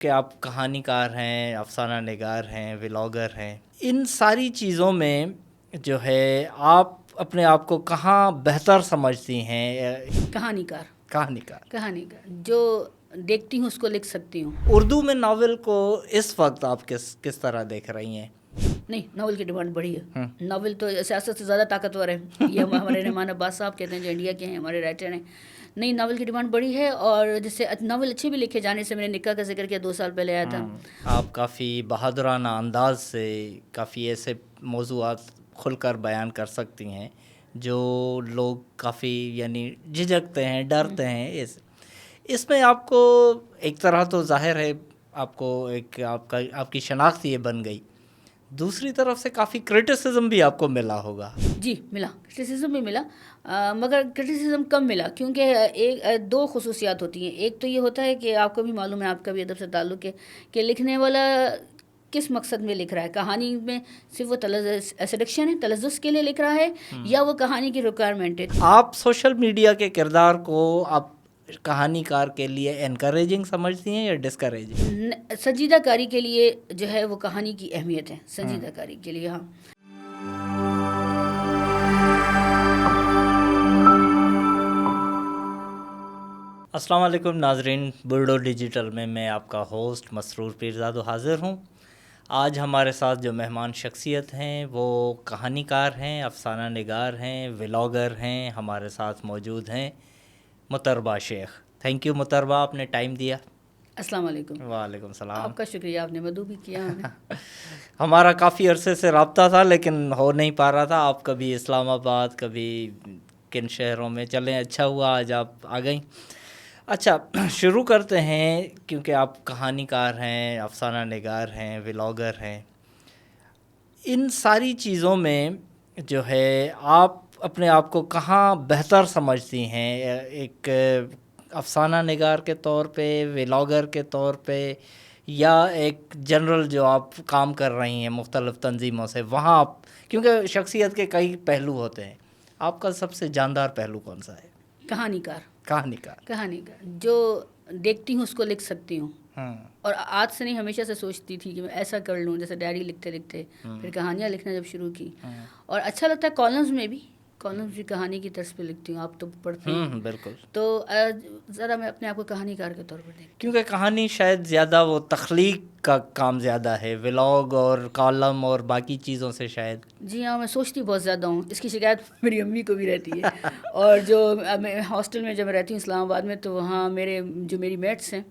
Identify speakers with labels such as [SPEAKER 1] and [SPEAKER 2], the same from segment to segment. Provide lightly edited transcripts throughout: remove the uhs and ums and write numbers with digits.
[SPEAKER 1] کہ آپ کہانی کار ہیں، افسانہ نگار ہیں، ولاگر ہیں، ان ساری چیزوں میں جو ہے آپ اپنے آپ کو کہاں بہتر سمجھتی ہیں؟
[SPEAKER 2] کہانی کار جو دیکھتی ہوں اس کو لکھ سکتی ہوں.
[SPEAKER 1] اردو میں ناول کو اس وقت آپ کس طرح دیکھ رہی ہیں؟
[SPEAKER 2] نہیں، ناول کی ڈیمانڈ بڑھی ہے. ناول تو سیاست سے زیادہ طاقتور ہے. یہ ہمارے رحمان عباس صاحب کہتے ہیں جو انڈیا کے ہیں، ہمارے رائٹر ہیں. نہیں، ناول کی ڈیمانڈ بڑھی ہے، اور جیسے ناول اچھے بھی لکھے جانے سے، میں نے نکاح کا ذکر کیا 2 سال پہلے آیا تھا.
[SPEAKER 1] آپ کافی بہادرانہ انداز سے کافی ایسے موضوعات کھل کر بیان کر سکتی ہیں جو لوگ کافی یعنی جھجکتے ہیں، ڈرتے ہیں. اس میں آپ کو ایک طرح تو ظاہر ہے آپ کو ایک آپ کی شناخت یہ بن گئی، دوسری طرف سے کافی کرٹیسزم بھی آپ کو ملا ہوگا.
[SPEAKER 2] جی ملا، کرٹیسزم بھی ملا، مگر کرٹیسزم کم ملا، کیونکہ 2 خصوصیات ہوتی ہیں. ایک تو یہ ہوتا ہے کہ آپ کو بھی معلوم ہے، آپ کا بھی ادب سے تعلق ہے، کہ لکھنے والا کس مقصد میں لکھ رہا ہے. کہانی میں صرف وہ سیڈکشن ہے، تلذذ کے لیے لکھ رہا ہے، یا وہ کہانی کی ریکوائرمنٹ ہے.
[SPEAKER 1] آپ سوشل میڈیا کے کردار کو آپ کہانی کار کے لیے انکریجنگ سمجھتی ہیں یا ڈسکریجنگ؟
[SPEAKER 2] سنجیدہ کاری کے لیے جو ہے وہ کہانی کی اہمیت ہے، سنجیدہ کاری کے لیے. ہاں.
[SPEAKER 1] السلام علیکم ناظرین، برڈو ڈیجیٹل میں آپ کا ہوسٹ مسرور پیرزادہ حاضر ہوں. آج ہمارے ساتھ جو مہمان شخصیت ہیں وہ کہانی کار ہیں، افسانہ نگار ہیں، ولاگر ہیں. ہمارے ساتھ موجود ہیں مطربہ شیخ. تھینک یو مطربہ، آپ نے ٹائم دیا.
[SPEAKER 2] السلام علیکم.
[SPEAKER 1] وعلیکم السلام.
[SPEAKER 2] آپ کا شکریہ، آپ نے مدعو بھی کیا ہمیں.
[SPEAKER 1] ہمارا کافی عرصے سے رابطہ تھا لیکن ہو نہیں پا رہا تھا. آپ کبھی اسلام آباد، کبھی کن شہروں میں، چلیں اچھا ہوا آج آپ آ گئیں. اچھا، شروع کرتے ہیں، کیونکہ آپ کہانی کار ہیں، افسانہ نگار ہیں، ولاگر ہیں. ان ساری چیزوں میں جو ہے آپ اپنے آپ کو کہاں بہتر سمجھتی ہیں؟ ایک افسانہ نگار کے طور پہ، ولاگر کے طور پہ، یا ایک جنرل جو آپ کام کر رہی ہیں مختلف تنظیموں سے، وہاں آپ، کیونکہ شخصیت کے کئی پہلو ہوتے ہیں، آپ کا سب سے جاندار پہلو کون سا ہے؟
[SPEAKER 2] کہانی کار جو دیکھتی ہوں اس کو لکھ سکتی ہوں. اور آج سے نہیں، ہمیشہ سے سوچتی تھی کہ میں ایسا کر لوں. جیسے ڈائری لکھتے لکھتے پھر کہانیاں لکھنا جب شروع کی، اور اچھا لگتا ہے. کالمز بھی کہانی کی طرز پہ لکھتی ہوں. آپ تو پڑھتے ہیں.
[SPEAKER 1] بالکل.
[SPEAKER 2] تو ذرا میں اپنے آپ کو کہانی کار کے طور پر دیکھتی ہوں.
[SPEAKER 1] کیونکہ کہانی شاید زیادہ وہ تخلیق کا کام زیادہ ہے، ولاگ اور کالم اور باقی چیزوں سے شاید.
[SPEAKER 2] جی ہاں، میں سوچتی بہت زیادہ ہوں. اس کی شکایت میری امی کو بھی رہتی ہے. اور جو میں ہاسٹل میں جب میں رہتی ہوں اسلام آباد میں، تو وہاں میری میٹس ہیں،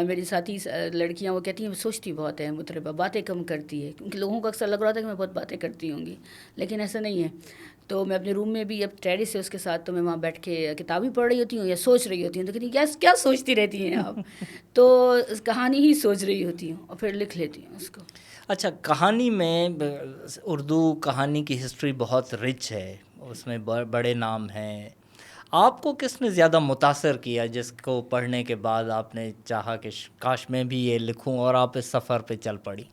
[SPEAKER 2] میری ساتھی لڑکیاں، وہ کہتی ہیں سوچتی بہت ہے مطربہ، باتیں کم کرتی ہے. کیونکہ لوگوں کو اکثر لگ رہا تھا کہ میں بہت باتیں کرتی ہوں گی، لیکن ایسا نہیں ہے. تو میں اپنے روم میں بھی، اب ٹیرس ہے اس کے ساتھ، تو میں وہاں بیٹھ کے کتابیں پڑھ رہی ہوتی ہوں یا سوچ رہی ہوتی ہوں. تو کہتی ہیں کیا سوچتی رہتی ہیں آپ؟ تو کہانی ہی سوچ رہی ہوتی ہوں اور پھر لکھ لیتی ہوں اس کو.
[SPEAKER 1] اچھا، کہانی میں اردو کہانی کی ہسٹری بہت رچ ہے، اس میں بڑے نام ہیں. آپ کو کس نے زیادہ متاثر کیا، جس کو پڑھنے کے بعد آپ نے چاہا کہ کاش میں بھی یہ لکھوں، اور آپ اس سفر پہ چل پڑی؟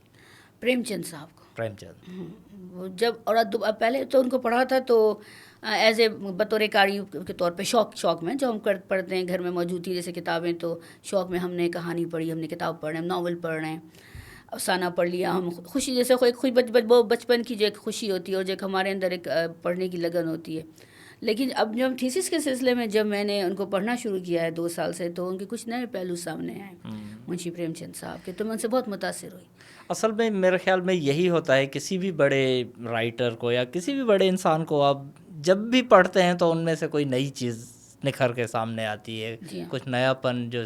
[SPEAKER 2] پریم چند صاحب کو.
[SPEAKER 1] پریم چند.
[SPEAKER 2] جب اور پہلے تو ان کو پڑھا تھا، تو ایز اے بطور قاری کے طور پہ شوق میں، جو ہم پڑھتے ہیں گھر میں موجود تھی جیسے کتابیں، تو شوق میں ہم نے کہانی پڑھی، ہم نے کتاب پڑھ رہے ہیں، ناول پڑھ رہے ہیں، افسانہ پڑھ لیا. ہم خوشی، جیسے بچپن کی جو ایک خوشی ہوتی ہے، اور جو ایک ہمارے اندر ایک پڑھنے کی لگن ہوتی ہے. لیکن اب جب تھیسس کے سلسلے میں جب میں نے ان کو پڑھنا شروع کیا ہے 2 سال سے، تو ان کے کچھ نئے پہلو سامنے آئے منشی پریم چند صاحب کے. تو میں ان سے بہت متاثر ہوئی.
[SPEAKER 1] اصل میں میرے خیال میں یہی ہوتا ہے، کسی بھی بڑے رائٹر کو یا کسی بھی بڑے انسان کو آپ جب بھی پڑھتے ہیں تو ان میں سے کوئی نئی چیز نکھر کے سامنے آتی ہے.
[SPEAKER 2] جی ہاں.
[SPEAKER 1] کچھ نیا پن جو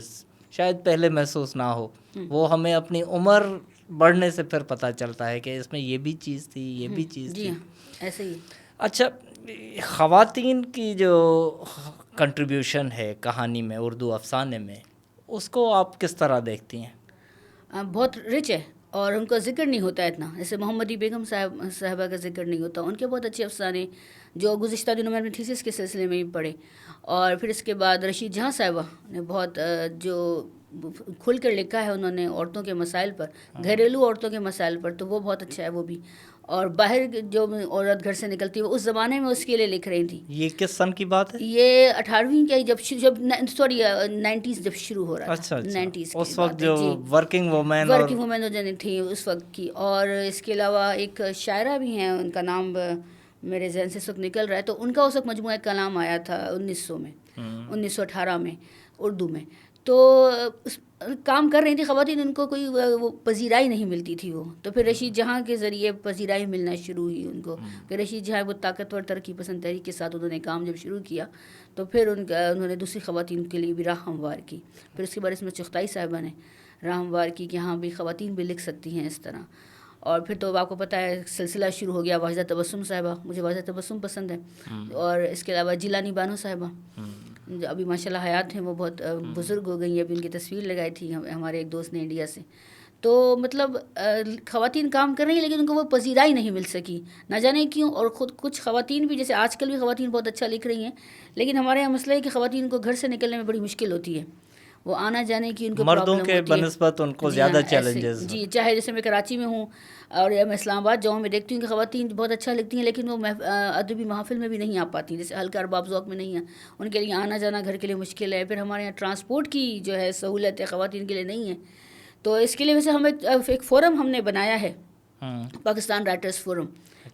[SPEAKER 1] شاید پہلے محسوس نہ ہو، وہ ہمیں اپنی عمر بڑھنے سے پھر پتہ چلتا ہے کہ اس میں یہ بھی چیز تھی، یہ بھی چیز تھی.
[SPEAKER 2] جی ہاں، ایسے ہی.
[SPEAKER 1] اچھا، خواتین کی جو کنٹریبیوشن ہے کہانی میں، اردو افسانے میں، اس کو آپ کس طرح دیکھتی ہیں؟
[SPEAKER 2] بہت رچ ہے، اور ان کا ذکر نہیں ہوتا اتنا. جیسے محمدی بیگم صاحبہ کا ذکر نہیں ہوتا. ان کے بہت اچھے افسانے جو گزشتہ دنوں میں اپنے تھیسس کے سلسلے میں بھی پڑھے. اور پھر اس کے بعد رشید جہاں صاحبہ نے بہت جو کھل کر لکھا ہے انہوں نے عورتوں کے مسائل پر، گھریلو عورتوں کے مسائل پر، تو وہ بہت اچھا ہے وہ بھی. اور باہر جو عورت گھر سے نکلتی ہے اس زمانے میں اس کے لیے لکھ رہی تھیں.
[SPEAKER 1] یہ کس سن کی بات ہے؟
[SPEAKER 2] یہ 18ویں کا جب سوری 90s جب شروع ہو رہا
[SPEAKER 1] اچھا
[SPEAKER 2] تھا. 90s
[SPEAKER 1] اس وقت جو ورکنگ وومین
[SPEAKER 2] جو تھیں اس وقت کی. اور اس کے علاوہ ایک شاعرہ بھی ہیں, ان کا نام میرے ذہن سے اس وقت نکل رہا ہے, تو ان کا اس وقت مجموعہ کلام آیا تھا 1900 میں 1918 میں اردو میں. تو کام کر رہی تھی خواتین, ان کو کوئی وہ پذیرائی نہیں ملتی تھی. وہ تو پھر رشید جہاں کے ذریعے پذیرائی ملنا شروع ہوئی ان کو. کہ رشید جہاں وہ طاقتور ترقی پسند تحریک کے ساتھ انہوں نے کام جب شروع کیا تو پھر انہوں نے دوسری خواتین کے لیے بھی راہ ہموار کی. پھر اس کے بعد اس میں چغتائی صاحبہ نے راہ ہموار کی کہ ہاں بھی خواتین بھی لکھ سکتی ہیں اس طرح. اور پھر تو آپ کو پتہ ہے سلسلہ شروع ہو گیا. واجدہ تبسم صاحبہ, مجھے واجدہ تبسم پسند ہے. اور اس کے علاوہ جیلانی بانو صاحبہ جو ابھی ماشاء اللہ حیات ہیں, وہ بہت بزرگ ہو گئی ہیں. ابھی ان کی تصویر لگائی تھی ہمارے ایک دوست نے انڈیا سے. تو مطلب خواتین کام کر رہی ہیں لیکن ان کو وہ پذیرائی نہیں مل سکی, نہ جانے کیوں. اور خود کچھ خواتین بھی, جیسے آج کل بھی خواتین بہت اچھا لکھ رہی ہیں, لیکن ہمارے یہاں مسئلہ ہے کہ خواتین کو گھر سے نکلنے میں بڑی مشکل ہوتی ہے. وہ آنا جانے کی ان کو
[SPEAKER 1] مردوں کے بنسبت ان کو زیادہ چیلنجز.
[SPEAKER 2] جی, چاہے جیسے میں کراچی میں ہوں اور میں اسلام آباد جاؤں, میں دیکھتی ہوں کہ خواتین بہت اچھا لکھتی ہیں لیکن وہ ادبی محافل میں بھی نہیں آ پاتی. جیسے ہلکا ارباب ذوق میں نہیں ہیں, ان کے لیے آنا جانا گھر کے لیے مشکل ہے. پھر ہمارے یہاں ٹرانسپورٹ کی جو ہے سہولت ہے خواتین کے لیے نہیں ہے. تو اس کے لیے ویسے ہمیں ایک فورم ہم نے بنایا ہے, پاکستان رائٹرز فورم.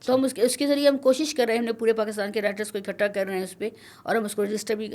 [SPEAKER 2] تو ہم اس کے ذریعے ہم کوشش کر رہے ہیں, ہم نے پورے پاکستان کے رائٹرز کو اکٹھا کر رہے ہیں اس پہ, اور ہم اس کو رجسٹر بھی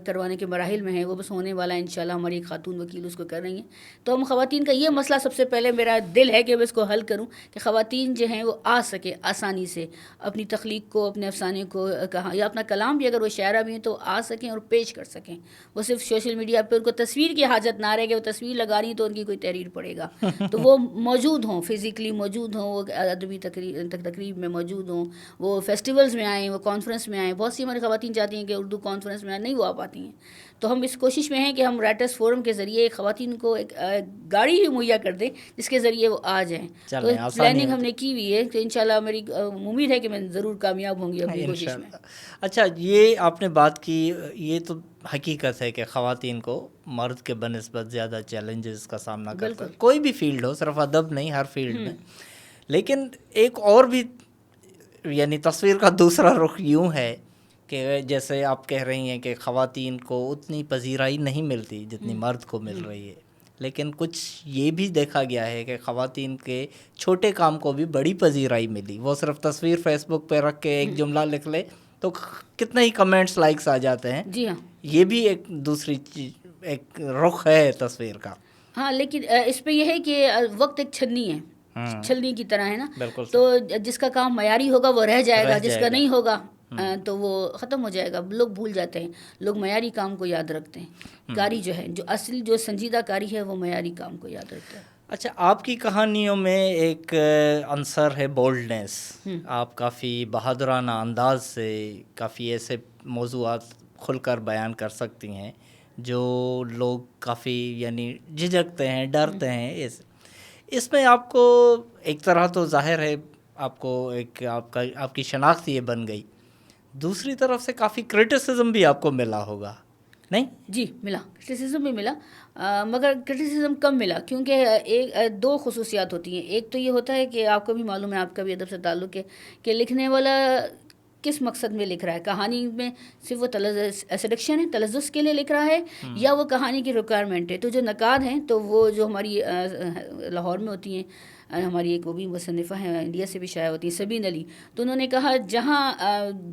[SPEAKER 2] کروانے کے مراحل میں ہیں. وہ بس ہونے والا ہے انشاءاللہ. ہماری ایک خاتون وکیل اس کو کر رہی ہیں. تو ہم خواتین کا یہ مسئلہ سب سے پہلے میرا دل ہے کہ میں اس کو حل کروں کہ خواتین جو ہیں وہ آ سکے آسانی سے اپنی تخلیق کو, اپنے افسانے کو کہاں, یا اپنا کلام بھی اگر وہ شاعرہ بھی ہیں تو آ سکیں اور پیش کر سکیں. وہ صرف سوشل میڈیا پہ ان کو تصویر کی حاجت نہ رہے کہ وہ تصویر لگا رہی ہیں تو ان کی کوئی تحریر پڑے گا. تو وہ موجود ہوں, فزیکلی موجود ہوں, وہ ادبی تقریب میں موجود ہوں, وہ فیسٹیولز میں آئیں, وہ کانفرنس میں آئیں. بہت سی ہماری خواتین چاہتی ہیں کہ اردو کانفرنس میں نہیں وہ آ پاتی ہیں. تو ہم اس کوشش میں ہیں کہ ہم رائٹرز فورم کے ذریعے خواتین کو ایک گاڑی بھی مہیا کر دیں جس کے ذریعے وہ آ جائیں. تو پلاننگ ہم نے کی ہوئی ہے. تو انشاءاللہ میری امید ہے کہ میں ضرور کامیاب ہوں گی اپنی کوشش میں.
[SPEAKER 1] اچھا, یہ آپ نے بات کی, یہ تو حقیقت ہے کہ خواتین کو مرد کے بنسبت زیادہ چیلنجز کا سامنا کرتا ہے, کوئی بھی فیلڈ ہو, صرف ادب نہیں, ہر فیلڈ میں. لیکن ایک اور بھی یعنی تصویر کا دوسرا رخ یوں ہے کہ جیسے آپ کہہ رہی ہیں کہ خواتین کو اتنی پذیرائی نہیں ملتی جتنی مرد کو مل رہی ہے. لیکن کچھ یہ بھی دیکھا گیا ہے کہ خواتین کے چھوٹے کام کو بھی بڑی پذیرائی ملی. وہ صرف تصویر فیس بک پہ رکھ کے ایک جملہ لکھ لے تو کتنے ہی کمنٹس, لائکس آ جاتے ہیں.
[SPEAKER 2] جی ہاں,
[SPEAKER 1] یہ بھی ایک دوسری ایک رخ ہے تصویر کا.
[SPEAKER 2] ہاں, لیکن اس پہ یہ ہے کہ وقت ایک چھلنی ہے, چھلنی کی طرح ہے نا. تو جس کا کام معیاری ہوگا وہ رہ جائے گا, جس کا نہیں ہوگا تو وہ ختم ہو جائے گا. لوگ بھول جاتے ہیں, لوگ معیاری کام کو یاد رکھتے ہیں. کاری جو ہے, جو اصل جو سنجیدہ کاری ہے وہ معیاری کام کو یاد رکھتا ہے.
[SPEAKER 1] اچھا, آپ کی کہانیوں میں ایک عنصر ہے بولڈنیس. آپ کافی بہادرانہ انداز سے کافی ایسے موضوعات کھل کر بیان کر سکتی ہیں جو لوگ کافی یعنی جھجکتے ہیں, ڈرتے ہیں. اس میں آپ کو ایک طرح تو ظاہر ہے آپ کو ایک آپ کی شناخت یہ بن گئی, دوسری طرف سے کافی کرٹیسزم بھی آپ کو ملا ہوگا, نہیں؟
[SPEAKER 2] جی ملا, کرٹیسزم بھی ملا, مگر کرٹیسزم کم ملا کیونکہ دو خصوصیات ہوتی ہیں. ایک تو یہ ہوتا ہے کہ آپ کو بھی معلوم ہے, آپ کا بھی ادب سے تعلق ہے, کہ لکھنے والا کس مقصد میں لکھ رہا ہے. کہانی میں صرف وہ سیڈکشن ہے, تلذذ کے لیے لکھ رہا ہے, یا وہ کہانی کی ریکوائرمنٹ ہے. تو جو نقاد ہیں تو وہ جو ہماری لاہور میں ہوتی ہیں, ہماری ایک وہ بھی مصنفہ ہیں انڈیا سے بھی شائع ہوتی ہیں, سبین علی, تو انہوں نے کہا جہاں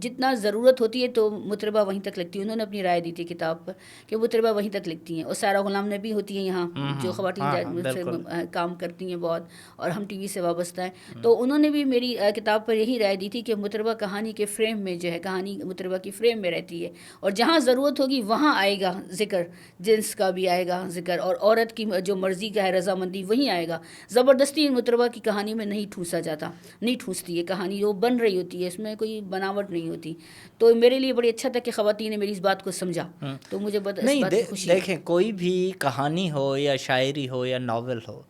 [SPEAKER 2] جتنا ضرورت ہوتی ہے تو مطربہ وہیں تک لکھتی ہیں. انہوں نے اپنی رائے دی تھی کتاب پر کہ مطربہ وہیں تک لکھتی ہیں. اور سارہ غلام نبی ہوتی ہیں یہاں جو خواتین کام کرتی ہیں بہت, اور ہم ٹی وی سے وابستہ ہیں. تو انہوں نے بھی میری کتاب پر یہی رائے دی تھی کہ مطربہ کہانی کے فریم میں جو ہے, کہانی مطربہ کی فریم میں رہتی ہے, اور جہاں ضرورت ہوگی وہاں آئے گا ذکر, جنس کا بھی آئے گا ذکر, اور عورت کی جو مرضی کا ہے رضامندی وہیں آئے گا. زبردستی مطربہ کی کہانی میں نہیں ٹھوسا جاتا, نہیں ٹھوستی ہے کہانی, وہ بن رہی ہوتی ہے, اس میں کوئی بناوٹ نہیں ہوتی. تو میرے لیے بڑی اچھا تھا کہ خواتین نے میری اس بات کو سمجھا, تو مجھے اس بات کی خوشی.
[SPEAKER 1] دیکھیں, کوئی بھی کہانی ہو یا شاعری ہو یا ناول ہو,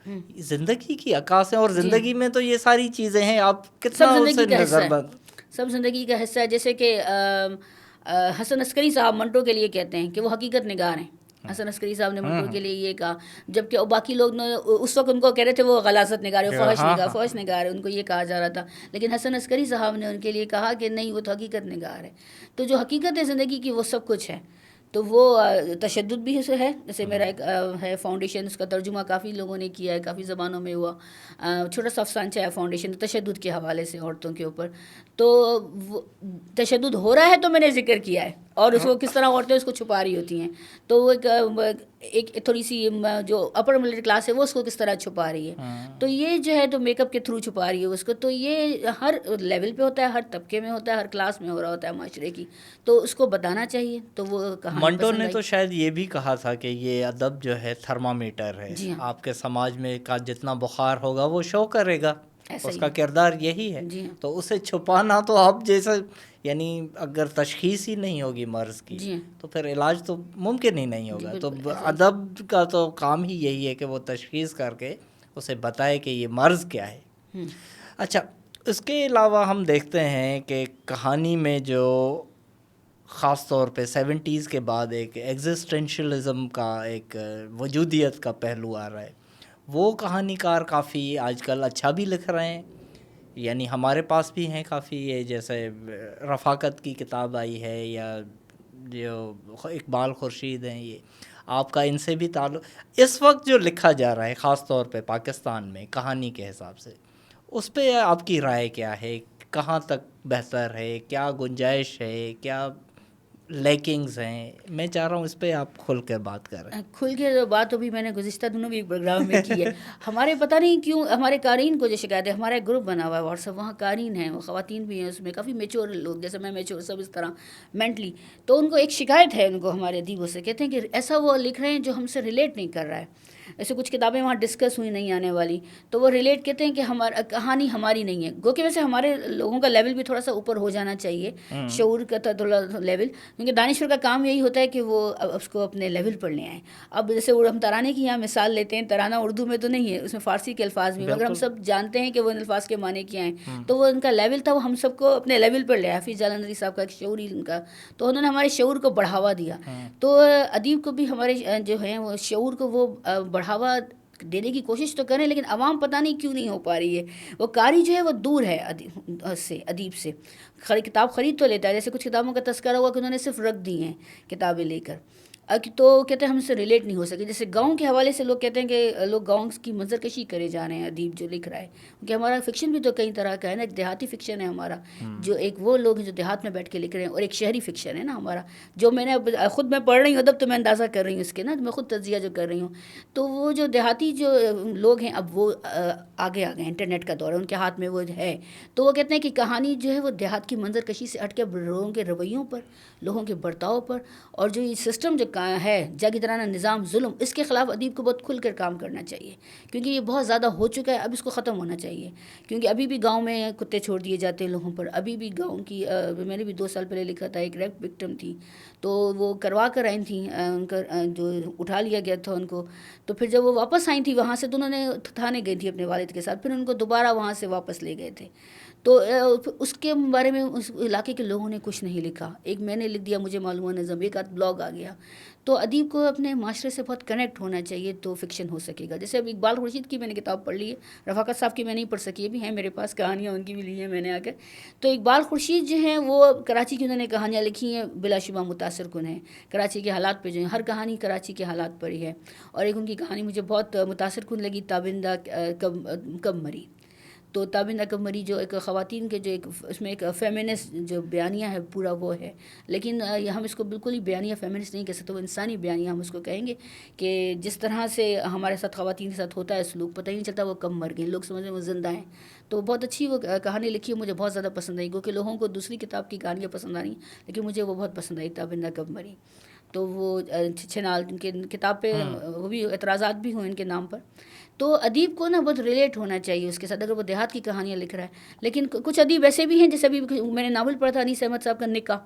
[SPEAKER 1] زندگی کی عکاس ہے, اور زندگی میں تو یہ ساری چیزیں ہیں. آپ کتنا اسے نظر بند,
[SPEAKER 2] سب زندگی کا حصہ ہے. جیسے کہ حسن عسکری صاحب منٹو کے لیے کہتے ہیں کہ وہ حقیقت نگار ہیں, حسن عسکری صاحب نے مردوں کے لیے یہ کہا، جبکہ باقی لوگ اس وقت ان کو کہہ رہے تھے وہ غلاظت نگار ہے، فحش نگار ہے، ان کو یہ کہا جا رہا تھا، لیکن حسن عسکری صاحب نے ان کے لیے کہا کہ نہیں، وہ تو حقیقت نگار ہے. تو جو حقیقت ہے زندگی کی وہ سب کچھ ہے. تو وہ تشدد بھی ہے. جیسے میرا ایک ہے فاؤنڈیشن، اس کا ترجمہ کافی لوگوں نے کیا ہے، کافی زبانوں میں ہوا. چھوٹا سا افسانچہ ہے فاؤنڈیشن تشدد کے حوالے سے عورتوں کے اوپر. تو وہ تشدد ہو رہا ہے تو میں نے ذکر کیا ہے، اور اس کو کس طرح عورتیں اس کو چھپا رہی ہوتی ہیں. تو وہ ایک تھوڑی سی جو اپر مڈل کلاس ہے وہ اس کو کس طرح چھپا رہی ہے. تو یہ جو ہے تو میک اپ کے تھرو چھپا رہی ہے اس کو. تو یہ ہر لیول پہ ہوتا ہے، ہر طبقے میں ہوتا ہے، ہر کلاس میں ہو رہا ہوتا ہے معاشرے کی. تو اس کو بتانا چاہیے. تو وہ
[SPEAKER 1] منٹو نے تو شاید یہ بھی کہا تھا کہ یہ ادب جو ہے تھرمامیٹر ہے.
[SPEAKER 2] جی ہاں،
[SPEAKER 1] آپ کے سماج میں کا جتنا بخار ہوگا وہ شو کرے گا، اس کا کردار یہی ہے.
[SPEAKER 2] جی ہاں.
[SPEAKER 1] تو اسے چھپانا تو اب جیسے یعنی اگر تشخیص ہی نہیں ہوگی مرض کی
[SPEAKER 2] جی
[SPEAKER 1] تو پھر علاج تو ممکن ہی نہیں ہوگا. تو ادب کا تو کام ہی یہی ہے کہ وہ تشخیص کر کے اسے بتائے کہ یہ مرض کیا ہے. اچھا، اس کے علاوہ ہم دیکھتے ہیں کہ کہانی میں جو خاص طور پہ 70s کے بعد ایک ایگزسٹینشلزم کا ایک وجودیت کا پہلو آ رہا ہے. وہ کہانی کار کافی آج کل اچھا بھی لکھ رہے ہیں. یعنی ہمارے پاس بھی ہیں کافی، یہ جیسے رفاقت کی کتاب آئی ہے، یا جو اقبال خورشید ہیں، یہ آپ کا ان سے بھی تعلق. اس وقت جو لکھا جا رہا ہے خاص طور پہ پاکستان میں کہانی کے حساب سے، اس پہ آپ کی رائے کیا ہے؟ کہاں تک بہتر ہے؟ کیا گنجائش ہے؟ کیا لیکنگز ہیں؟ میں چاہ رہا ہوں اس پہ آپ کھل کے بات کریں.
[SPEAKER 2] کھل کے بات ابھی میں نے گزشتہ دنوں بھی ایک پروگرام میں کی ہے. ہمارے پتہ نہیں کیوں ہمارے قارئین کو جو شکایت ہے، ہمارا ایک گروپ بنا ہوا ہے واٹس ایپ، وہاں قارئین ہیں، وہ خواتین بھی ہیں اس میں، کافی میچور لوگ، جیسے میں میچور، سب اس طرح مینٹلی. تو ان کو ایک شکایت ہے، ان کو ہمارے ادیبوں سے، کہتے ہیں کہ ایسا وہ لکھ رہے ہیں جو ہم سے ریلیٹ نہیں کر رہا ہے. ایسے کچھ کتابیں وہاں ڈسکس ہوئی نہیں آنے والی، تو وہ ریلیٹ کہتے ہیں کہ ہمارا کہانی ہماری نہیں ہے. گو کہ ویسے ہمارے لوگوں کا لیول بھی تھوڑا سا اوپر ہو جانا چاہیے، شعور کا تھوڑا لیول، کیونکہ دانشور کا کام یہی ہوتا ہے کہ وہ اس کو اپنے لیول پر لے آئیں. اب جیسے ہم ترانے کی یہاں مثال لیتے ہیں، ترانہ اردو میں تو نہیں ہے، اس میں فارسی کے الفاظ بھی، مگر ہم سب جانتے ہیں کہ وہ ان الفاظ کے معنی کیا ہیں. تو وہ ان کا لیول تھا، وہ ہم سب کو اپنے لیول پر لے آیا. حفیظ جالندھری صاحب کا ایک شعوری ان کا، تو انہوں نے ہمارے شعور کو بڑھاوا دیا. تو ادیب کو بھی ہمارے جو ہیں وہ شعور کو وہ بڑھاوا دینے کی کوشش تو کریں، لیکن عوام پتہ نہیں کیوں نہیں ہو پا رہی ہے. وہ قاری جو ہے وہ دور ہے ادیب سے. کتاب خرید تو لیتا ہے، جیسے کچھ کتابوں کا تذکرہ ہوا کہ انہوں نے صرف رکھ دی ہیں کتابیں لے کر، تو کہتے ہیں ہم سے ریلیٹ نہیں ہو سکے. جیسے گاؤں کے حوالے سے لوگ کہتے ہیں کہ لوگ گاؤں کی منظر کشی کرے جا رہے ہیں ادیب جو لکھ رہا ہے، کیونکہ ہمارا فکشن بھی تو کئی طرح کا ہے نا. ایک دیہاتی فکشن ہے ہمارا، جو ایک وہ لوگ ہیں جو دیہات میں بیٹھ کے لکھ رہے ہیں، اور ایک شہری فکشن ہے نا ہمارا، جو میں نے خود میں پڑھ رہی ہوں ادب، تو میں اندازہ کر رہی ہوں اس کے نا، میں خود تجزیہ جو کر رہی ہوں. تو وہ جو دیہاتی جو لوگ ہیں اب وہ آگے آ گئے، انٹرنیٹ کا دور ہے، ان کے ہاتھ میں وہ ہے. تو وہ کہتے ہیں کہ کہانی جو ہے وہ دیہات کی منظر کشی سے ہٹ کے لوگوں کے رویوں پر، لوگوں کے برتاؤ پر، اور جو یہ سسٹم جو ہے جاگیردارانہ نظام، ظلم، اس کے خلاف ادیب کو بہت کھل کر کام کرنا چاہیے، کیونکہ یہ بہت زیادہ ہو چکا ہے. اب اس کو ختم ہونا چاہیے، کیونکہ ابھی بھی گاؤں میں کتے چھوڑ دیے جاتے ہیں لوگوں پر. ابھی بھی گاؤں کی، میں نے بھی 2 سال پہلے لکھا تھا، ایک ریپ وکٹم تھی، تو وہ کروا کر آئی تھیں، ان کا جو اٹھا لیا گیا تھا ان کو. تو پھر جب وہ واپس آئی تھیں وہاں سے، تو انہوں نے تھانے گئی تھی اپنے والد کے ساتھ، پھر ان کو دوبارہ وہاں سے واپس لے گئے تھے. تو اس کے بارے میں اس علاقے کے لوگوں نے کچھ نہیں لکھا. ایک میں نے لکھ دیا، مجھے معلوم ہے نظم، ایک آدھ بلاگ آ گیا. تو ادیب کو اپنے معاشرے سے بہت کنیکٹ ہونا چاہیے تو فکشن ہو سکے گا. جیسے اب اقبال خورشید کی میں نے کتاب پڑھ لی ہے، رفاقت صاحب کی میں نہیں پڑھ سکی، بھی ہیں میرے پاس کہانیاں، ان کی بھی لی ہیں میں نے آ کر. تو اقبال خورشید جو ہیں وہ کراچی کی انہوں نے کہانیاں لکھی ہیں، بلا شبہ متاثر کن ہیں کراچی کے حالات پہ جو ہیں، ہر کہانی کراچی کے حالات پر ہی ہے. اور ایک ان کی کہانی مجھے بہت متاثر کن لگی، تابندہ کب مری. تو تابندہ کب مری جو ایک خواتین کے جو ایک اس میں ایک فیمنسٹ جو بیانیہ ہے پورا وہ ہے، لیکن ہم اس کو بالکل ہی بیانیہ فیمنسٹ نہیں کہہ سکتے، وہ انسانی بیانیہ ہم اس کو کہیں گے کہ جس طرح سے ہمارے ساتھ خواتین کے ساتھ ہوتا ہے سلوک، پتہ ہی نہیں چلتا وہ کب مر گئی، لوگ سمجھیں وہ زندہ ہیں. تو بہت اچھی وہ کہانی لکھی ہے، مجھے بہت زیادہ پسند آئی. گو کہ لوگوں کو دوسری کتاب کی کہانیاں پسند آ رہی ہیں، لیکن مجھے وہ بہت پسند آئی، تابندہ کب مری. تو وہ چھنال ان کے کتاب پہ وہ بھی اعتراضات بھی ہوئے ان کے نام پر. تو ادیب کو نا بہت ریلیٹ ہونا چاہیے اس کے ساتھ، اگر وہ دیہات کی کہانیاں لکھ رہا ہے. لیکن کچھ ادیب ایسے بھی ہیں، جیسے ابھی میں نے ناول پڑھا تھا انیس احمد صاحب کا نکاح،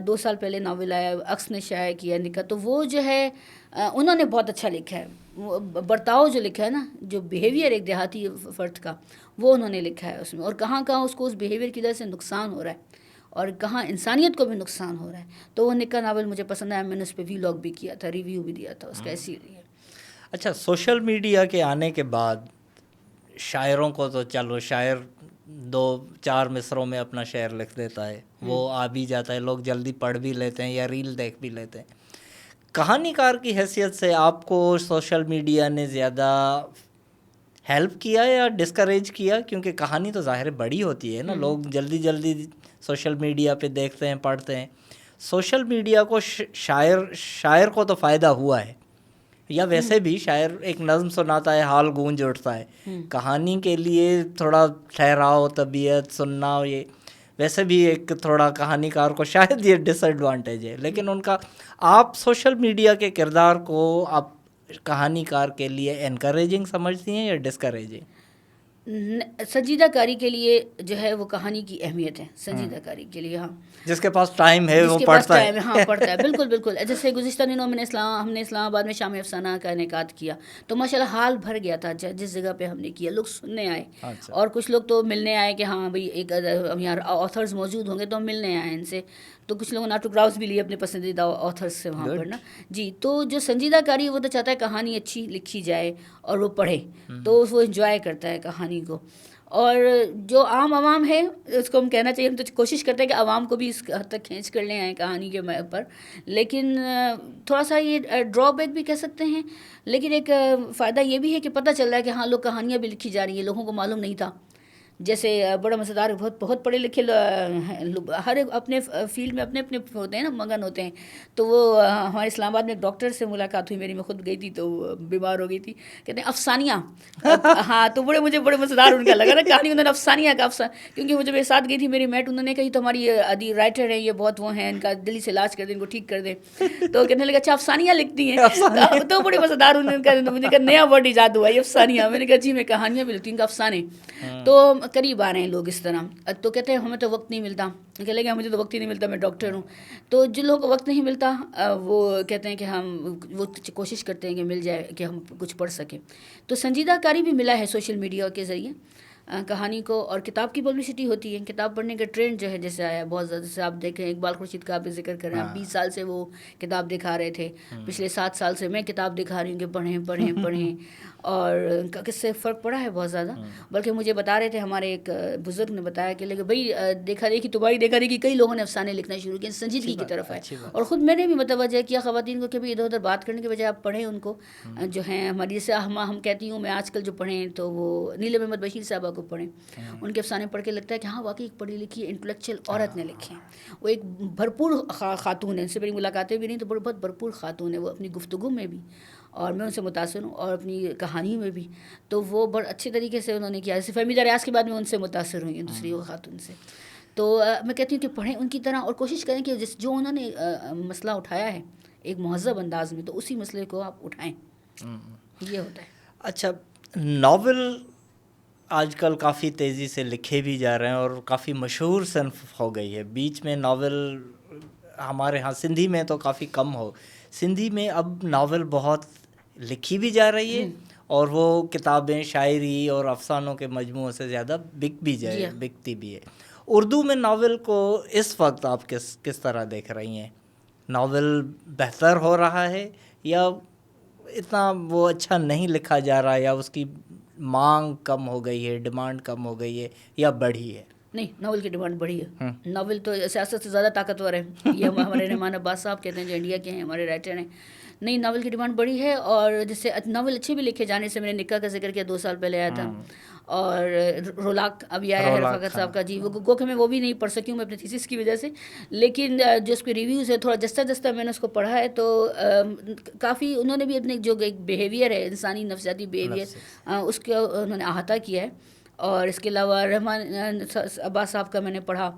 [SPEAKER 2] 2 سال پہلے ناول آیا، عکس نے شائع کیا نکاح. تو وہ جو ہے انہوں نے بہت اچھا لکھا ہے، وہ برتاؤ جو لکھا ہے نا، جو بیہیویئر ایک دیہاتی فرد کا، وہ انہوں نے لکھا ہے اس میں، اور کہاں کہاں اس کو اس بیہیویئر کی وجہ سے نقصان ہو رہا ہے. اور کہاں انسانیت کو بھی نقصان ہو رہا ہے. تو وہ نکا ناول مجھے پسند آیا, میں نے اس پہ وی لاگ بھی کیا تھا, ریویو بھی دیا تھا اس کا, اسی لیے.
[SPEAKER 1] اچھا, سوشل میڈیا کے آنے کے بعد شاعروں کو تو چلو شاعر 2-4 مصروں میں اپنا شعر لکھ دیتا ہے, وہ آ بھی جاتا ہے, لوگ جلدی پڑھ بھی لیتے ہیں یا ریل دیکھ بھی لیتے ہیں. کہانی کار کی حیثیت سے آپ کو سوشل میڈیا نے زیادہ ہیلپ کیا یا ڈسکریج کیا؟ کیونکہ کہانی تو ظاہر بڑی ہوتی ہے نا, لوگ جلدی جلدی سوشل میڈیا پہ دیکھتے ہیں, پڑھتے ہیں. سوشل میڈیا کو شاعر کو تو فائدہ ہوا ہے, یا ویسے بھی شاعر ایک نظم سناتا ہے, حال گونج اٹھتا ہے. کہانی کے لیے تھوڑا ٹھہراؤ, طبیعت سننا, یہ ویسے بھی ایک تھوڑا کہانی کار کو شاید یہ ڈس ایڈوانٹیج ہے. لیکن ان کا, آپ سوشل میڈیا کے کردار کو آپ کہانی کار کے لیے انکریجنگ سمجھتی ہیں یا ڈسکریجنگ؟
[SPEAKER 2] سنجیدہ کاری کے لیے جو ہے وہ کہانی کی اہمیت ہے, سنجیدہ کاری کے لیے. ہاں,
[SPEAKER 1] جس کے پاس ٹائم ہے وہ
[SPEAKER 2] جس کے پاس
[SPEAKER 1] پڑھتا ہے.
[SPEAKER 2] ٹائم ہے, ہاں پڑھتا ہے, بالکل بالکل. جیسے گزشتہ دنوں میں ہم نے اسلام آباد میں شام افسانہ کا انعقاد کیا, تو ماشاءاللہ حال بھر گیا تھا جس جگہ پہ ہم نے کیا. لوگ سننے آئے, اور کچھ لوگ تو ملنے آئے کہ ہاں بھائی ایک یہاں آتھرز موجود ہوں گے تو ہم ملنے آئے ان سے. تو کچھ لوگوں نے آٹوگرافس بھی لیے اپنے پسندیدہ آتھرز سے وہاں پر نا. جی, تو جو سنجیدہ کاری ہے وہ تو چاہتا ہے کہانی اچھی لکھی جائے اور وہ پڑھے, تو وہ انجوائے کرتا ہے کہانی کو. اور جو عوام ہے اس کو ہم کہنا چاہیے, ہم تو کوشش کرتے ہیں کہ عوام کو بھی اس حد تک کھینچ کر لے آئیں کہانی کے پر. لیکن تھوڑا سا یہ ڈرا بیک بھی کہہ سکتے ہیں. لیکن ایک فائدہ یہ بھی ہے کہ پتہ چل رہا ہے کہ ہاں لوگ کہانیاں بھی لکھی جا رہی ہیں, لوگوں کو معلوم نہیں تھا. جیسے بڑا مزیدار, بہت پڑھے لکھے ہر ایک اپنے فیلڈ میں اپنے اپنے ہوتے ہیں نا, مگن ہوتے ہیں. تو وہ ہمارے اسلام آباد میں ایک ڈاکٹر سے ملاقات ہوئی میری, میں خود گئی تھی تو بیمار ہو گئی تھی. کہتے ہیں افسانیہ. ہاں, تو مجھے بڑے مزیدار ان کا لگا نا کہانی, انہوں نے افسانیہ کا کیونکہ وہ جب میرے ساتھ گئی تھی میری میٹ, انہوں نے کہی تو ہماری ادی رائٹر ہیں یہ, بہت وہ ہیں, ان کا دلی سے علاج کر دیں, ان کو ٹھیک کر دیں. تو کہنے لگا اچھا افسانیہ لکھتی ہیں, تو بڑے مزیدار انہوں نے مجھے کہا نیا ورڈ ایجاد ہوا ہے افسانیہ. میں نے کہا جی میں کہانیاں بھی لکھتی ہوں, افسانے. تو قریب آ رہے ہیں لوگ اس طرح. تو کہتے ہیں ہمیں تو وقت نہیں ملتا. کہ لے گا مجھے تو وقت ہی نہیں ملتا, میں ڈاکٹر ہوں. تو جن لوگوں کو وقت نہیں ملتا وہ کہتے ہیں کہ ہم وہ کوشش کرتے ہیں کہ مل جائے کہ ہم کچھ پڑھ سکیں. تو سنجیدہ کاری بھی ملا ہے سوشل میڈیا کے ذریعے کہانی کو. اور کتاب کی پبلسٹی ہوتی ہے, کتاب پڑھنے کا ٹرینڈ جو ہے جیسے آیا بہت زیادہ. جیسے آپ دیکھیں اقبال خورشید کا آپ ذکر کریں, آپ 20 سال سے وہ کتاب دکھا رہے تھے, پچھلے 7 سال سے میں کتاب دکھا رہی ہوں کہ پڑھیں پڑھیں پڑھیں. اور کس سے فرق پڑا ہے بہت زیادہ. بلکہ مجھے بتا رہے تھے ہمارے ایک بزرگ نے بتایا کہ لیکن بھائی دیکھا دیکھی تمہاری دیکھا دیکھی کئی لوگوں نے افسانے لکھنا شروع کیا, سنجیدگی کی طرف آئے. اور خود میں نے بھی متوجہ کیا خواتین کو کہ بھائی ادھر ادھر بات کرنے کے بجائے آپ پڑھیں ان کو, جو ہیں ہماری جیسے ہم کہتی ہوں میں آج کل جو پڑھیں تو وہ نیلم احمد بشیر صاحبہ کو پڑھیں. ان کے افسانے پڑھ کے لگتا ہے کہ ہاں واقعی ایک پڑھی لکھی انٹلیکچوئل عورت نے لکھے ہیں. وہ ایک بھرپور خاتون ہے, ان سے میری ملاقاتیں بھی نہیں تو بہت بھرپور خاتون ہے وہ, اپنی گفتگو میں بھی, اور میں ان سے متاثر ہوں, اور اپنی کہانی میں بھی. تو وہ بڑے اچھے طریقے سے انہوں نے کیا. جیسے فہمیدہ ریاض کے بعد میں ان سے متاثر ہوئی ہیں, دوسری وہ خاتون سے. تو میں کہتی ہوں کہ پڑھیں ان کی طرح, اور کوشش کریں کہ جو انہوں نے مسئلہ اٹھایا ہے ایک مہذب انداز میں, تو اسی مسئلے کو آپ اٹھائیں. یہ ہوتا ہے.
[SPEAKER 1] اچھا, ناول آج کل کافی تیزی سے لکھے بھی جا رہے ہیں اور کافی مشہور صنف ہو گئی ہے. بیچ میں ناول ہمارے ہاں سندھی میں تو کافی کم ہو, سندھی میں اب ناول بہت لکھی بھی جا رہی ہے, اور وہ کتابیں شاعری اور افسانوں کے مجموعوں سے زیادہ بکتی بھی ہے. اردو میں ناول کو اس وقت آپ کس طرح دیکھ رہی ہیں؟ ناول بہتر ہو رہا ہے یا اتنا وہ اچھا نہیں لکھا جا رہا, یا اس کی مانگ کم ہو گئی ہے, ڈیمانڈ کم ہو گئی ہے, یا بڑھی ہے؟
[SPEAKER 2] نہیں, ناول کی ڈیمانڈ بڑھی ہے. ناول تو سیاست سے زیادہ طاقتور ہے. یہ ہمارے رحمان عباس صاحب کہتے ہیں جو انڈیا کے ہیں, ہمارے رائٹر ہیں. نہیں, ناول کی ڈیمانڈ بڑھی ہے. اور جیسے ناول اچھے بھی لکھے جانے سے, میں نے نکاح کا ذکر کیا 2 سال پہلے آیا تھا, اور رولاک ابھی آیا ہے رفاقت صاحب کا. جی, وہ کہ میں وہ بھی نہیں پڑھ سکی ہوں میں اپنے تھیسس کی وجہ سے. لیکن جو اس کے ریویوز ہے تھوڑا جستہ میں نے اس کو پڑھا ہے, تو کافی انہوں نے بھی اپنے جو ایک بیہیویئر ہے, انسانی نفسیاتی بیہیویئر, اس کو انہوں نے احاطہ کیا ہے. اور اس کے علاوہ رحمان عباس صاحب کا میں نے پڑھا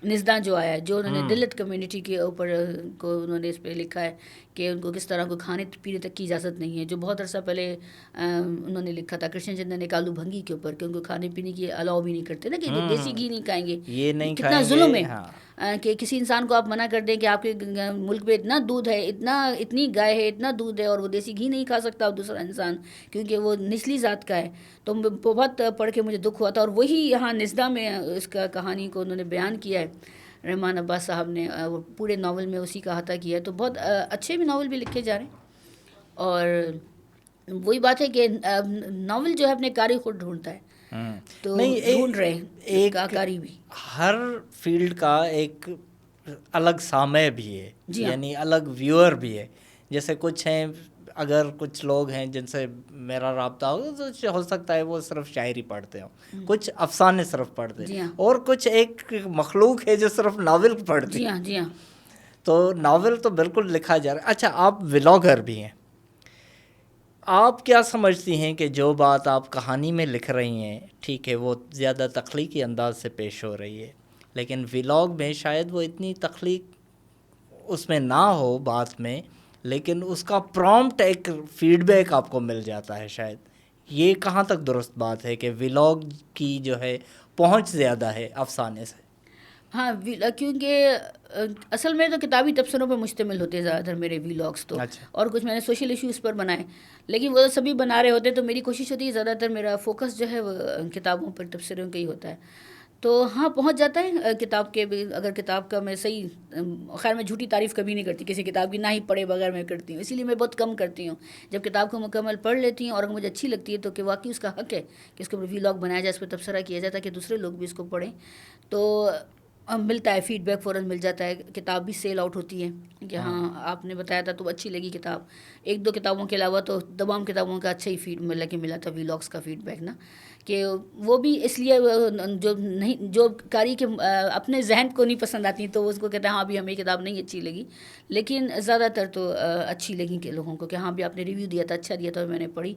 [SPEAKER 2] نزداں جو آیا ہے, جو انہوں نے دلت کمیونٹی کے اوپر کو انہوں نے اس پہ لکھا ہے کہ ان کو کس طرح کو کھانے پینے تک کی اجازت نہیں ہے, جو بہت عرصہ پہلے انہوں نے لکھا تھا کرشن چندر نے کالو بھنگی کے اوپر, کہ ان کو کھانے پینے کی الاؤ بھی نہیں کرتے نا, کہ دیسی گھی نہیں کھائیں گے,
[SPEAKER 1] یہ نہیں
[SPEAKER 2] کتنا ظلم ہے. کہ کسی انسان کو آپ منع کر دیں کہ آپ کے ملک میں اتنا دودھ ہے, اتنی گائے ہے, اتنا دودھ ہے, اور وہ دیسی گھی نہیں کھا سکتا دوسرا انسان کیونکہ وہ نچلی ذات کا ہے. تو بہت پڑھ کے مجھے دکھ ہوا تھا. اور وہی یہاں نزدہ میں اس کا کہانی کو انہوں نے بیان کیا ہے. رحمان عباس صاحب نے وہ پورے ناول میں اسی کا احاطہ کیا ہے. تو بہت اچھے بھی ناول بھی لکھے جا رہے ہیں. اور وہی بات ہے کہ ناول جو ہے اپنے قاری خود ڈھونڈتا ہے, تو ڈھونڈ رہے ہیں
[SPEAKER 1] ایک
[SPEAKER 2] قاری بھی.
[SPEAKER 1] ہر فیلڈ کا ایک الگ سامع بھی ہے,
[SPEAKER 2] جی ہاں.
[SPEAKER 1] یعنی الگ ویور بھی ہے. جیسے کچھ ہیں, اگر کچھ لوگ ہیں جن سے میرا رابطہ ہو تو ہو سکتا ہے وہ صرف شاعری پڑھتے ہوں, کچھ افسانے صرف پڑھتے ہیں, اور کچھ ایک مخلوق ہے جو صرف ناول پڑھتی.
[SPEAKER 2] جی ہاں, جی ہاں.
[SPEAKER 1] تو ناول تو بالکل لکھا جا رہا ہے. اچھا, آپ ولاگر بھی ہیں, آپ کیا سمجھتی ہیں کہ جو بات آپ کہانی میں لکھ رہی ہیں, ٹھیک ہے وہ زیادہ تخلیقی انداز سے پیش ہو رہی ہے, لیکن ولاگ میں شاید وہ اتنی تخلیق اس میں نہ ہو بات میں, لیکن اس کا پرومپٹ ایک فیڈ بیک آپ کو مل جاتا ہے شاید. یہ کہاں تک درست بات ہے کہ ولاگ کی جو ہے پہنچ زیادہ ہے افسانے سے؟
[SPEAKER 2] ہاں, کیونکہ اصل میں تو کتابی تبصروں پر مشتمل ہوتے ہیں زیادہ تر میرے ولاگس تو.
[SPEAKER 1] اچھا.
[SPEAKER 2] اور کچھ میں نے سوشل ایشوز پر بنائے, لیکن وہ سبھی بنا رہے ہوتے, تو میری کوشش ہوتی ہے زیادہ تر میرا فوکس جو ہے وہ کتابوں پر تبصروں کا ہی ہوتا ہے. تو ہاں پہنچ جاتا ہے کتاب کے بھی. اگر کتاب کا میں صحیح, خیر میں جھوٹی تعریف کبھی نہیں کرتی کسی کتاب کی, نہ ہی پڑھے بغیر میں کرتی ہوں, اسی لیے میں بہت کم کرتی ہوں. جب کتاب کو مکمل پڑھ لیتی ہوں اور اگر مجھے اچھی لگتی ہے تو کہ واقعی اس کا حق ہے کہ اس کو ولاگ بنایا جائے, اس پہ تبصرہ کیا جائے تاکہ دوسرے لوگ بھی اس کو پڑھیں. تو ملتا ہے فیڈ بیک, فوراً مل جاتا ہے. کتاب بھی سیل آؤٹ ہوتی ہے کہ ہاں آپ نے بتایا تھا تو اچھی لگی کتاب. ایک دو کتابوں کے علاوہ تو تمام کتابوں کا اچھا ہی فیڈ ملا تھا ولاگس کا فیڈ بیک نا, کہ وہ بھی اس لیے جو نہیں, جو قاری کے اپنے ذہن کو نہیں پسند آتی تو اس کو کہتے ہیں ہاں بھی ہمیں کتاب نہیں اچھی لگی, لیکن زیادہ تر تو اچھی لگی کہ لوگوں کو کہ ہاں بھی آپ نے ریویو دیا تھا, اچھا دیا تھا, میں نے پڑھی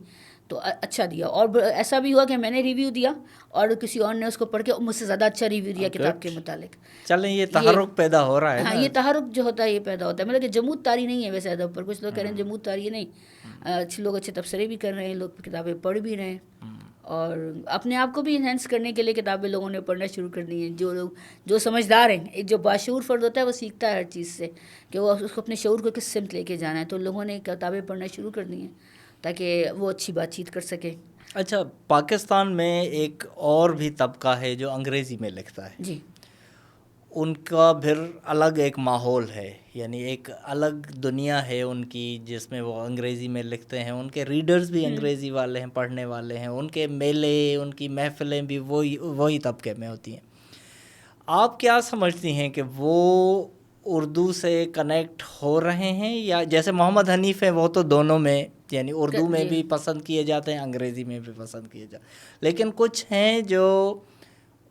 [SPEAKER 2] تو اچھا دیا. اور ایسا بھی ہوا کہ میں نے ریویو دیا اور کسی اور نے اس کو پڑھ کے مجھ سے زیادہ اچھا ریویو دیا کتاب کے متعلق.
[SPEAKER 1] چلیں یہ تحرک پیدا ہو رہا ہے.
[SPEAKER 2] ہاں, یہ تحرک جو ہوتا ہے یہ پیدا ہوتا ہے. مطلب کہ جمود طاری نہیں ہے ویسے ادب پر. کچھ لوگ کہہ رہے ہیں جمود طاری نہیں, اچھے لوگ اچھے تبصرے بھی کر رہے ہیں, لوگ کتابیں پڑھ بھی رہے ہیں, اور اپنے آپ کو بھی انہینس کرنے کے لیے کتابیں لوگوں نے پڑھنا شروع کر دی ہیں. جو لوگ جو سمجھدار ہیں, ایک جو باشعور فرد ہوتا ہے وہ سیکھتا ہے ہر چیز سے کہ وہ اس کو اپنے شعور کو کس سمت لے کے جانا ہے, تو لوگوں نے کتابیں پڑھنا شروع کر دی ہیں تاکہ وہ اچھی بات چیت کر سکے.
[SPEAKER 1] اچھا, پاکستان میں ایک اور بھی طبقہ ہے جو انگریزی میں لکھتا ہے.
[SPEAKER 2] جی,
[SPEAKER 1] ان کا پھر الگ ایک ماحول ہے, یعنی ایک الگ دنیا ہے ان کی جس میں وہ انگریزی میں لکھتے ہیں. ان کے ریڈرز بھی انگریزی والے ہیں, پڑھنے والے ہیں. ان کے میلے, ان کی محفلیں بھی وہی طبقے میں ہوتی ہیں. آپ کیا سمجھتی ہیں کہ وہ اردو سے کنیکٹ ہو رہے ہیں, یا جیسے محمد حنیف ہیں وہ تو دونوں میں, یعنی اردو میں بھی پسند کیے جاتے ہیں, انگریزی میں بھی پسند کیے جاتے ہیں, لیکن کچھ ہیں جو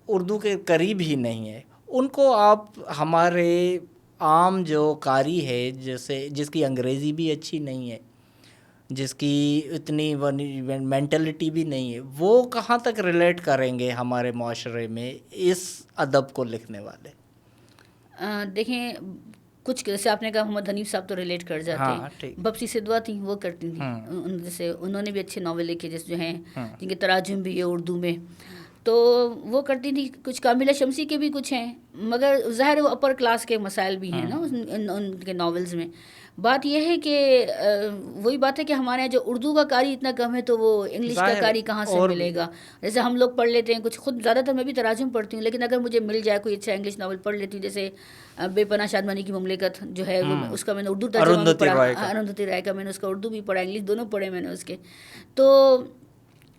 [SPEAKER 1] اردو کے قریب ہی نہیں ہے. ان کو آپ ہمارے عام جو قاری ہے جس کی انگریزی بھی اچھی نہیں ہے, جس کی اتنی مینٹلٹی بھی نہیں ہے, وہ کہاں تک ریلیٹ کریں گے ہمارے معاشرے میں اس ادب کو لکھنے والے؟
[SPEAKER 2] دیکھیں کچھ جیسے آپ نے کہا محمد حنیف صاحب تو ریلیٹ کر جاتے ہیں. بپسی سدوا تھیں وہ کرتی تھیں, جیسے انہوں نے بھی اچھے ناول لکھے جیسے جو ہیں جن کے تراجم بھی ہے اردو میں, تو وہ کرتی تھی. کچھ کاملہ شمسی کے بھی کچھ ہیں, مگر ظاہر وہ اپر کلاس کے مسائل بھی ہیں نا ان کے ناولز میں. بات یہ ہے کہ وہی بات ہے کہ ہمارے یہاں جو اردو کا قاری اتنا کم ہے تو وہ انگلش کا قاری کہاں سے ملے گا. جیسے ہم لوگ پڑھ لیتے ہیں کچھ, خود زیادہ تر میں بھی تراجم پڑھتی ہوں, لیکن اگر مجھے مل جائے کوئی اچھا انگلش ناول پڑھ لیتی ہوں. جیسے بے پناہ شادمانی کی مملکت جو ہے اس کا میں نے اردو ترجمہ بھی پڑھا, اروندھتی رائے کا میں نے اس کا اردو بھی پڑھا, انگلش دونوں پڑھے میں نے اس کے. تو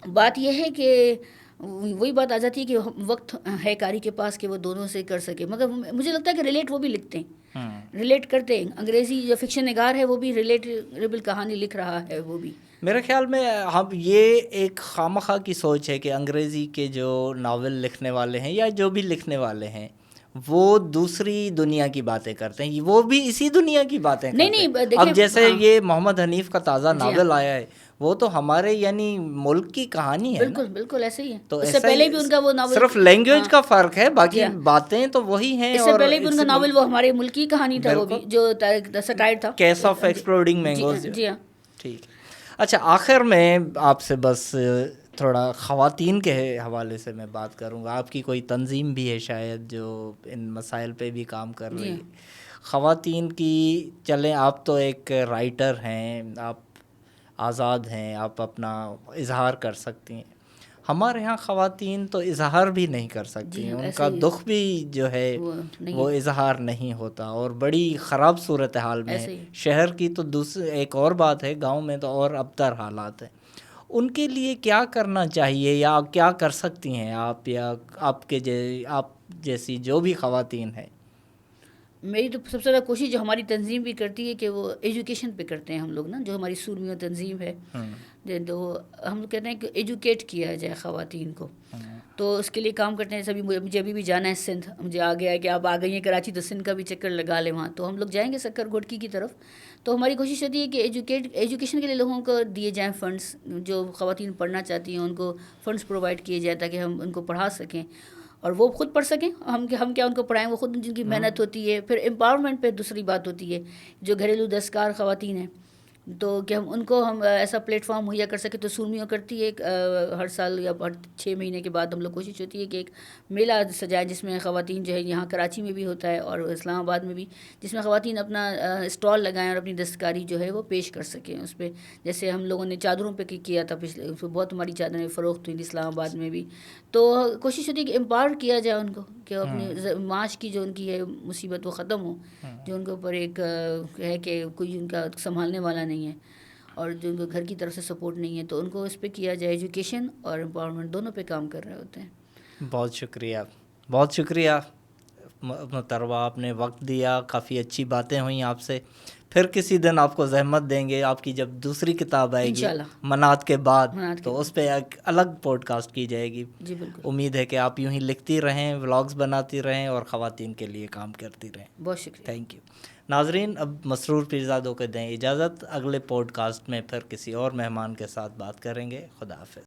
[SPEAKER 2] بات یہ ہے کہ وہی بات آ جاتی ہے کہ وقت ہے قاری کے پاس کہ وہ دونوں سے کر سکے, مگر مجھے لگتا ہے کہ ریلیٹ وہ بھی لکھتے ہیں, ریلیٹ کرتے ہیں. انگریزی جو فکشن نگار ہے وہ بھی ریلیٹیبل کہانی لکھ رہا ہے. وہ بھی
[SPEAKER 1] میرے خیال میں ہم یہ ایک خامخواہ کی سوچ ہے کہ انگریزی کے جو ناول لکھنے والے ہیں یا جو بھی لکھنے والے ہیں وہ دوسری دنیا کی باتیں کرتے ہیں, وہ بھی اسی دنیا کی باتیں کرتے ہیں. اب جیسے یہ محمد حنیف کا تازہ ناول آیا ہے, وہ تو ہمارے یعنی ملک کی کہانی ہے.
[SPEAKER 2] بالکل بالکل ایسے ہی ہے.
[SPEAKER 1] تو
[SPEAKER 2] اس سے پہلے بھی ان کا وہ ناول,
[SPEAKER 1] صرف لینگویج کا فرق ہے, باقی باتیں تو وہی ہیں.
[SPEAKER 2] اس سے پہلے بھی ان کا ناول وہ ہمارے ملک کی کہانی تھا, وہ بھی جو سٹائر تھا,
[SPEAKER 1] کیس آف ایکسپلوڈنگ مینگوز.
[SPEAKER 2] جی ہاں,
[SPEAKER 1] ٹھیک. اچھا, آخر میں آپ سے بس تھوڑا خواتین کے حوالے سے میں بات کروں گا. آپ کی کوئی تنظیم بھی ہے شاید جو ان مسائل پہ بھی کام کر رہی ہے, خواتین کی. چلیں آپ تو ایک رائٹر ہیں, آپ آزاد ہیں, آپ اپنا اظہار کر سکتی ہیں. ہمارے یہاں خواتین تو اظہار بھی نہیں کر سکتی ہیں، ان کا دکھ بھی جو ہے وہ اظہار نہیں ہوتا، اور بڑی خراب صورتحال میں ہے۔ شہر کی تو ایک اور بات ہے، گاؤں میں تو اور ابتر حالات ہیں۔ ان کے لیے کیا کرنا چاہیے یا کیا کر سکتی ہیں آپ، یا آپ جیسی جو بھی خواتین ہیں؟
[SPEAKER 2] میری تو سب سے زیادہ کوشش جو ہماری تنظیم بھی کرتی ہے کہ وہ ایجوکیشن پہ کرتے ہیں ہم لوگ نا، جو ہماری سورمیوں تنظیم ہے، تو ہم لوگ کہتے ہیں کہ ایجوکیٹ کیا جائے خواتین کو، تو اس کے لیے کام کرتے ہیں۔ سبھی مجھے ابھی بھی جانا ہے سندھ، مجھے آ گیا ہے کہ آپ آ گئی ہیں کراچی، تو سندھ کا بھی چکر لگا لیں وہاں، تو ہم لوگ جائیں گے سکر گھوٹکی کی طرف۔ تو ہماری کوشش ہوتی ہے کہ ایجوکیشن کے لیے لوگوں کو دیے جائیں فنڈس، جو خواتین پڑھنا چاہتی ہیں ان کو فنڈس پرووائڈ کیے جائیں تاکہ ہم ان کو پڑھا سکیں اور وہ خود پڑھ سکیں۔ ہم کیا ان کو پڑھائیں، وہ خود جن کی محنت ہوتی ہے۔ پھر امپاورمنٹ پہ دوسری بات ہوتی ہے، جو گھریلو دستکار خواتین ہیں، تو کہ ان کو ہم ایسا پلیٹ فارم مہیا کر سکیں۔ تو سورمیوں کرتی ہے ہر سال یا ہر 6 مہینے کے بعد ہم لوگ کوشش ہوتی ہے کہ ایک میلہ سجائیں، جس میں خواتین جو ہے، یہاں کراچی میں بھی ہوتا ہے اور اسلام آباد میں بھی، جس میں خواتین اپنا اسٹال لگائیں اور اپنی دستکاری جو ہے وہ پیش کر سکیں اس پہ۔ جیسے ہم لوگوں نے چادروں پہ کیا تھا پچھلے، بہت ہماری چادریں فروخت ہوئی تھی اسلام آباد میں بھی۔ تو کوشش ہوتی ہے کہ امپاور کیا جائے ان کو، کہ اپنی معاش کی جو ان کی ہے مصیبت وہ ختم ہو، جو ان کے اوپر ایک ہے کہ کوئی ان کا سنبھالنے والا نہیں ہے اور جو ان کو گھر کی طرف سے سپورٹ نہیں ہے، تو ان کو اس پہ کیا جائے۔ ایجوکیشن اور امپاورمنٹ دونوں پہ کام کر رہے ہوتے ہیں۔
[SPEAKER 1] بہت شکریہ، بہت شکریہ محترمہ، آپ نے وقت دیا، کافی اچھی باتیں ہوئیں آپ سے۔ پھر کسی دن آپ کو زحمت دیں گے، آپ کی جب دوسری کتاب آئے گی منات کے بعد، تو اس پہ ایک الگ پوڈ کاسٹ کی جائے گی۔
[SPEAKER 2] جی بالکل،
[SPEAKER 1] امید ہے کہ آپ یوں ہی لکھتی رہیں، ولاگز بناتی رہیں اور خواتین کے لیے کام کرتی رہیں۔
[SPEAKER 2] بہت شکریہ،
[SPEAKER 1] تھینک یو۔ ناظرین، اب مسرور پیرزادوں کو دیں اجازت، اگلے پوڈ کاسٹ میں پھر کسی اور مہمان کے ساتھ بات کریں گے۔ خدا حافظ۔